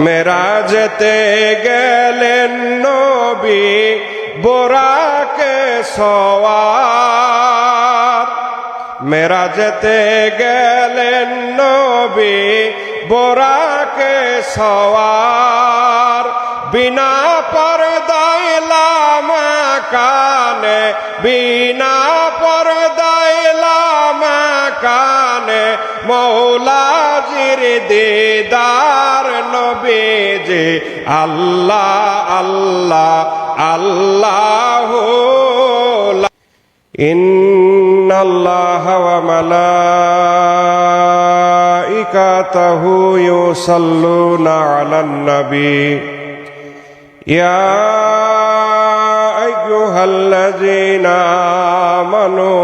মেরাজেতে গেলেন নবী বোরাকে সওয়ার, মেরাজেতে গেলেন নবী বোরাকে সওয়ার। বিনা পর্দায় লামাকানে, বিনা পর্দায় লামাকানে মৌলাজির দিদার নবীজি আল্লাহ আল্লাহ আল্লাহ। ইন্নাল্লাহা ওয়া মালাইকাতাহু ইউসাল্লুনা আলান নবী ইয়া আইয়ুহাল্লাযীনা আমানু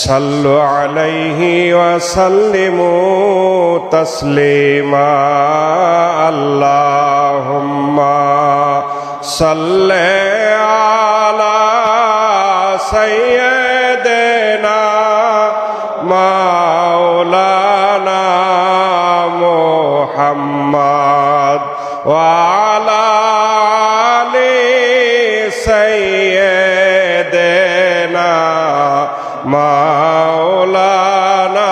সাল্লু আলাইহি ওয়া সাল্লিমু তাসলিমা। আল্লাহুম্মা সাল্লি আলা সাইয়্যিদিনা মাওলানা মুহাম্মদ ওয়া আলা আলি সাইয়্যিদিনা মাওলানা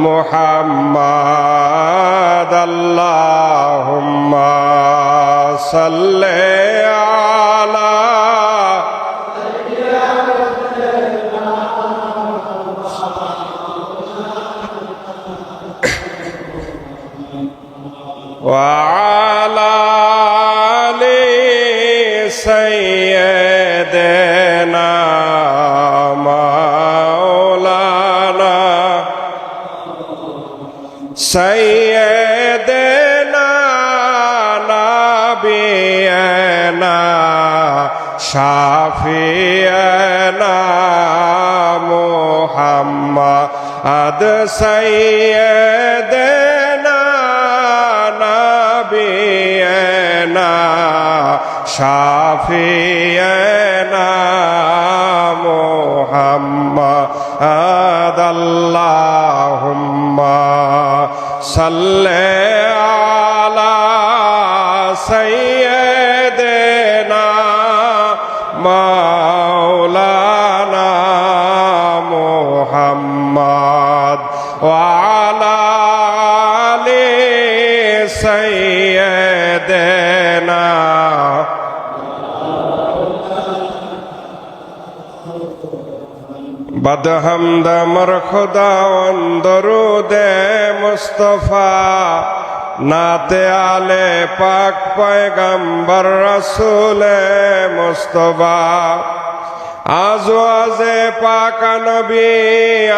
মুহাম্মদ। আল্লাহুম্মা সাল্লি আলা ওয়া আলা আলি সাইয়্যিদিনা মাওলানা সাইয়্যিদিনা নাবিয়ানা শাফিয়ানা মুহাম্মদ সাইয়্যিদিনা নাবিয়ানা শাফিয়ানা মুহাম্মদ। আল্লাহুম্মা সাল্লি আলা সাইয়্যিদিনা মাওলানা মুহাম্মদ ওয়া আলা আলি সাইয়্যিদিনা। বদহামদ মর খুদাওয়ান দরুদে মুস্তাফা নাতে আলে পাক পয়গম্বর রসুলে মুস্তফা আজওয়াজে পাক নবী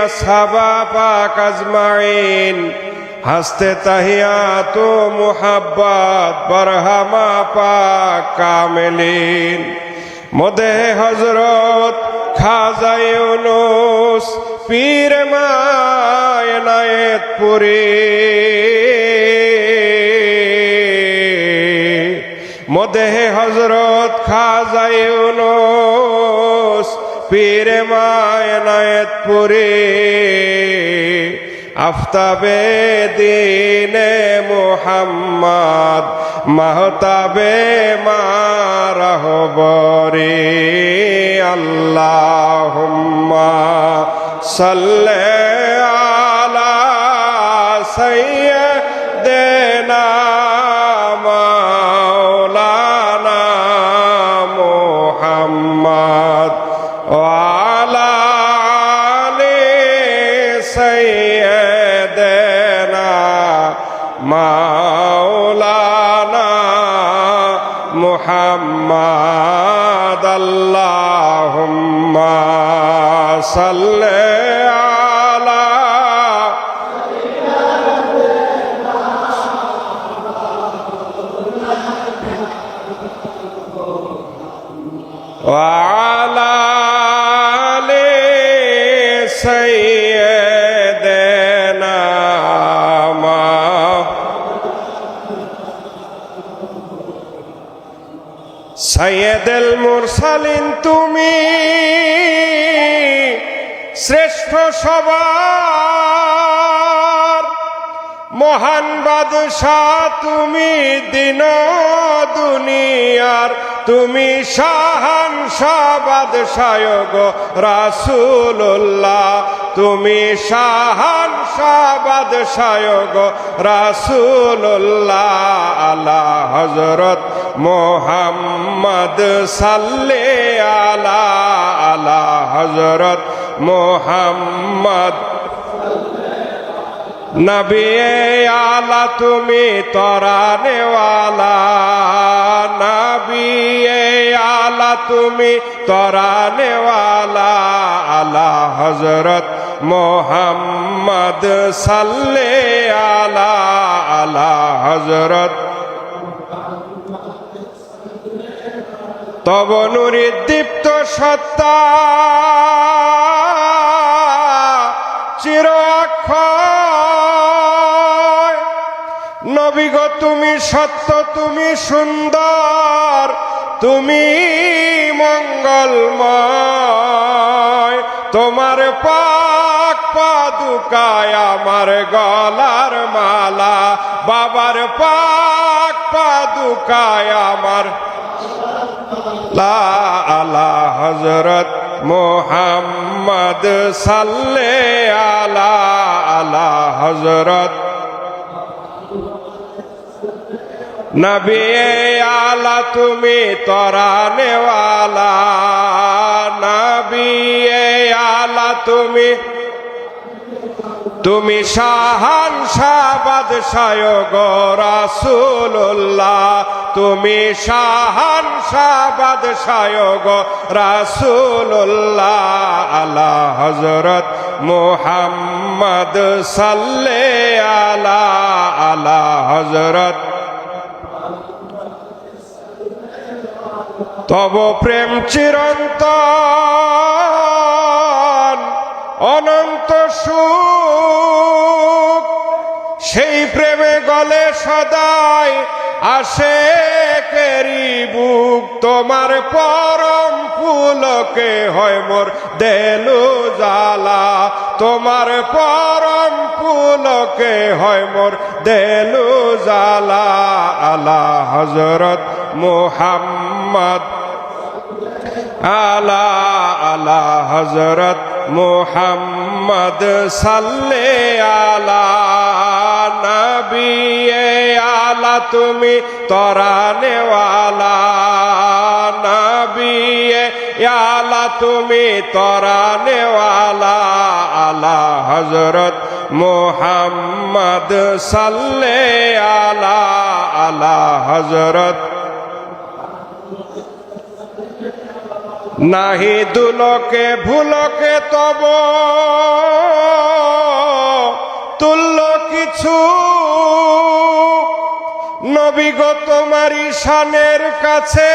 আসহাবা পাক আজমাইন হস্তে তাহিয়াতু মুহাব্বত বরহামা পাক কামিলিন মোদে হযরত খাজা ইউনুস পীর মায়নায়েতপুরী মোদে হযরত খাজা ইউনুস পীর মায়নায়েতপুরী আফতাবে দিনে মুহাম্মদ মাহতাবে মারহবরি। আল্লাহুম্মা সাল্লি আলা সাইয়্যিদিনা মাওলানা মুহাম্মদ ওয়া আলা আলি সাইয়্যিদিনা মাওলানা মুহাম্মদ। আল্লাহুম্মা সাল্লি আলা ওয়া আলা আলি সাইয়্যিদিনা সাইয়্যিদুল মুরসালিন তুমি শ্রেষ্ঠ সবার মহান বাদশাহ তুমি দিন দুনিয়ার, তুমি শাহানশাহ বাদশাহ গো রাসূলুল্লাহ, তুমি শাহানশাহ বাদশাহ গো রাসূলুল্লাহ। আলা হযরত মুহাম্মদ সাল্লে আলা, আলা হযরত মুহাম্মদ। নবী আলা তুমি তরানেওয়ালা, নবী আলা তুমি তরানেওয়ালা। আলা হযরত মুহাম্মদ সাল্লে আলা, আলা হযরত। তব নূরে দীপ্ত সত্তা চির অক্ষয়, নবী গো তুমি সত্য, তুমি সুন্দর, তুমি মঙ্গলময়। তোমার পাক পাদুকায় আমার গলার মালা, বাবার পাক পাদুকায় আমার। আলা হযরত মুহাম্মদ সাল্লে আলা, আলা হযরত। নবী আলা তুমি তরানেওয়ালা, নবী আলা তুমি, তুমি শাহানশাহ বাদশাহ গো রাসূলুল্লাহ, তুমি শাহানশাহ বাদশাহ গো রাসূলুল্লাহ। আলা হযরত মুহাম্মদ সাল্লে আলা, আলা হযরত। তব প্রেম চিরন্তন অনন্ত সুখ, সেই প্রেমে গলে সদাই আশেকেরি বুক। তোমার পরম পুলকে হয় মোর দেলু জ্বালা, তোমার পরম পুলকে হয় মোর দেলু জ্বালা। আলা হযরত মুহাম্মদ, আলা, আলা হযরত মুহাম্মদ সাল্লে আলা। নবী আলা তুমি তরানেওয়ালা, নবী আলা তুমি তরানেওয়ালা। আলা হযরত মুহাম্মদ সাল্লে আলা, আলা হযরত। নাহি দুলকে ভুলকে তব তুল্য কিছু, নবী গো তোমারি শানের কাছে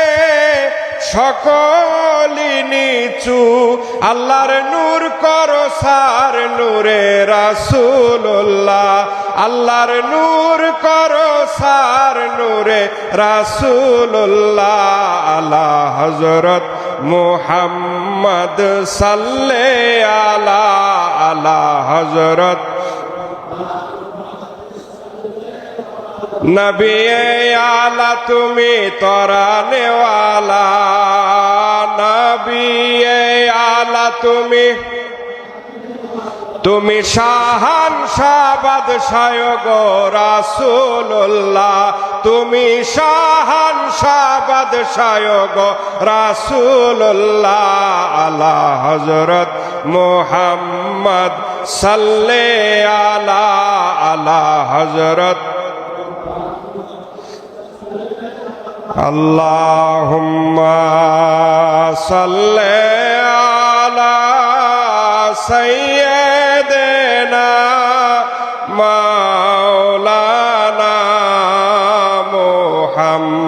সকলি নিচু। আল্লাহর নূর করো সার নূরে রাসূলুল্লাহ, আল্লাহর নূর করো সার নূরে রাসূলুল্লাহ। আলা হযরত মুহাম্মদ সাল্লে আলা, আলা হযরত। নবী আলা তুমি তরানেওয়ালা, নবী আলা তুমি, তুমি শাহানশাহ বাদশাহ গো রাসূলুল্লাহ, তুমি শাহানশাহ বাদশাহ গো রাসূলুল্লাহ। আলা হযরত মুহাম্মদ সাল্লে আলা, আলা হযরত। আল্লাহুম্মা সাল্লি আলা সাইয়্যিদিনা মাওলানা মুহাম্মদ